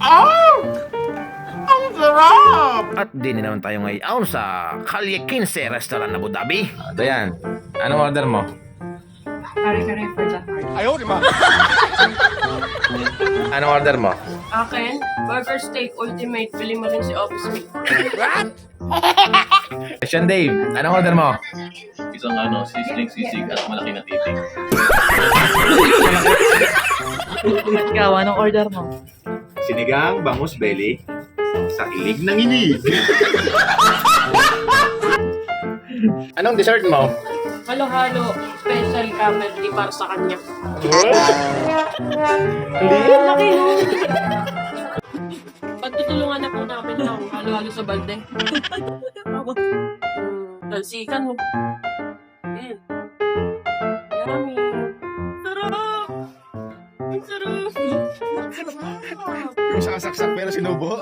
Ang sarap! At din naman tayo ngayon sa Calle 15 Restaurant Abu Dhabi. Ito yan. Anong order mo? Kare-kare for that part. Ayaw, di ba? Anong order mo? Akin, burger steak ultimate. Bili mo rin si Office Mate. Question Dave. Anong order mo? Isang sisig at malaki na titig. Ikaw, anong order mo? Sinigang bangus belly sa kilig ng inig. Anong dessert mo? Halo-halo, special camel tea para sa kanya. Laki no? Pagtutulungan na po namin ng halo-halo sa balde. Talsikan mo. Yummy. Sarap! Ang sarap! Yung sasaksak pero sinubo.